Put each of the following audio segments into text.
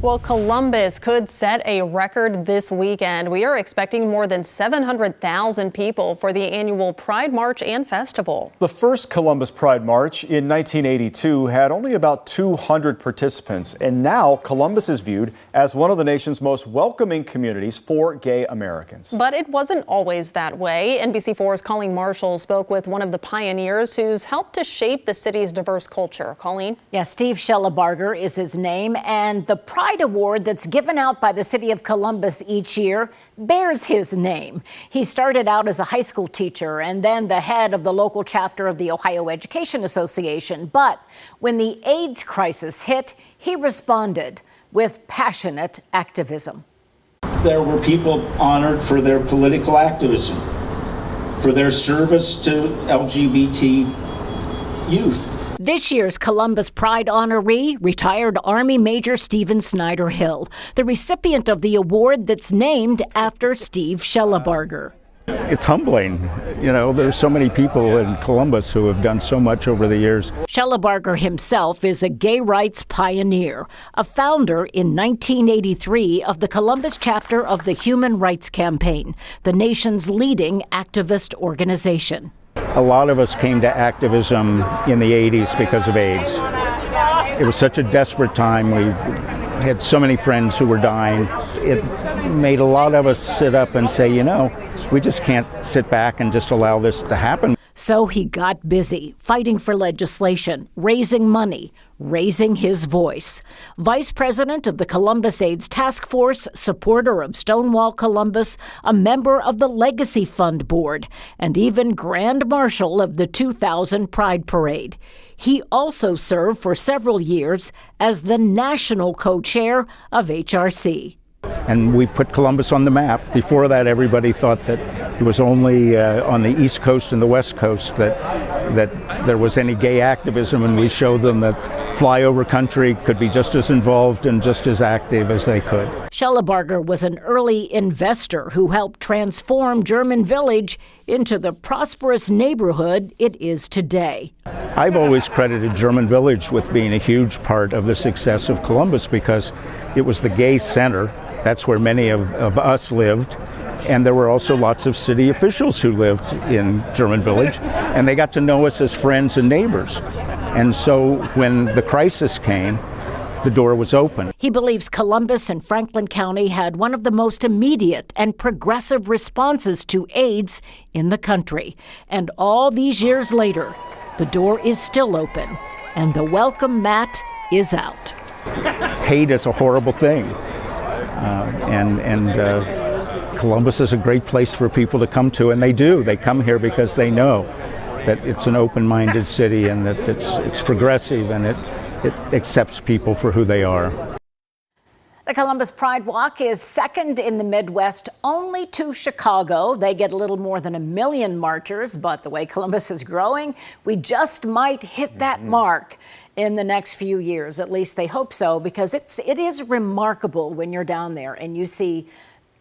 Well, Columbus could set a record this weekend. We are expecting more than 700,000 people for the annual Pride March and Festival. The first Columbus Pride March in 1982 had only about 200 participants, and now Columbus is viewed as one of the nation's most welcoming communities for gay Americans. But it wasn't always that way. NBC4's Colleen Marshall spoke with one of the pioneers who's helped to shape the city's diverse culture. Colleen? Yeah, Steve Schellebarger is his name, and the Pride Award that's given out by the city of Columbus each year bears his name. He started out as a high school teacher and then the head of the local chapter of the Ohio Education Association. But when the AIDS crisis hit, he responded with passionate activism. There were people honored for their political activism, for their service to LGBT youth. This year's Columbus Pride honoree, retired Army Major Stephen Snyder Hill, the recipient of the award that's named after Steve Schellebarger. It's humbling. You know, there's so many people in Columbus who have done so much over the years. Schellebarger himself is a gay rights pioneer, a founder in 1983 of the Columbus chapter of the Human Rights Campaign, the nation's leading activist organization. A lot of us came to activism in the 80s because of AIDS. It was such a desperate time. We had so many friends who were dying. It made a lot of us sit up and say, you know, we just can't sit back and just allow this to happen. So he got busy fighting for legislation, raising money, raising his voice. Vice President of the Columbus AIDS Task Force, supporter of Stonewall Columbus, a member of the Legacy Fund Board, and even Grand Marshal of the 2000 Pride Parade. He also served for several years as the national co-chair of HRC. And we put Columbus on the map. Before that, everybody thought that it was only on the East Coast and the West Coast that there was any gay activism, and we showed them that flyover country could be just as involved and just as active as they could. Schellebarger was an early investor who helped transform German Village into the prosperous neighborhood it is today. I've always credited German Village with being a huge part of the success of Columbus because it was the gay center. That's where many of us lived. And there were also lots of city officials who lived in German Village, and they got to know us as friends and neighbors. And so when the crisis came, the door was open. He believes Columbus and Franklin County had one of the most immediate and progressive responses to AIDS in the country. And all these years later, the door is still open, and the welcome mat is out. Hate is a horrible thing. Columbus is a great place for people to come to, and they do. They come here because they know that it's an open-minded city and that it's progressive and it accepts people for who they are. The Columbus Pride Walk is second in the Midwest only to Chicago. They get a little more than 1 million marchers, but the way Columbus is growing, we just might hit that mark in the next few years. At least they hope so, because it is remarkable when you're down there and you see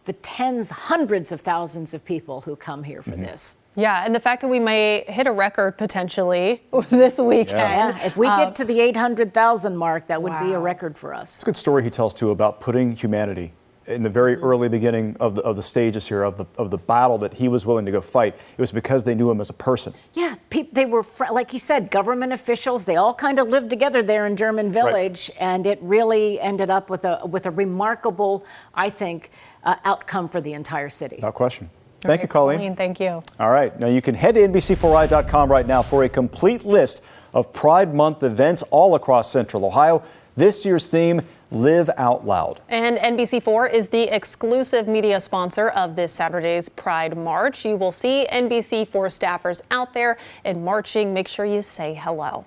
the tens, hundreds of thousands of people who come here for this. Yeah, and the fact that we may hit a record potentially this weekend. Yeah, if we get to the 800,000 mark, that would be a record for us. It's a good story he tells, too, about putting humanity in the very early beginning of the stages here, of the battle that he was willing to go fight. It was because they knew him as a person. Yeah, they were, like he said, government officials. They all kind of lived together there in German Village, and it really ended up with a remarkable, I think, outcome for the entire city. No question. Thank you, Colleen. Thank you. All right. Now you can head to NBC4i.com right now for a complete list of Pride Month events all across Central Ohio. This year's theme, Live Out Loud. And NBC4 is the exclusive media sponsor of this Saturday's Pride March. You will see NBC4 staffers out there and marching. Make sure you say hello.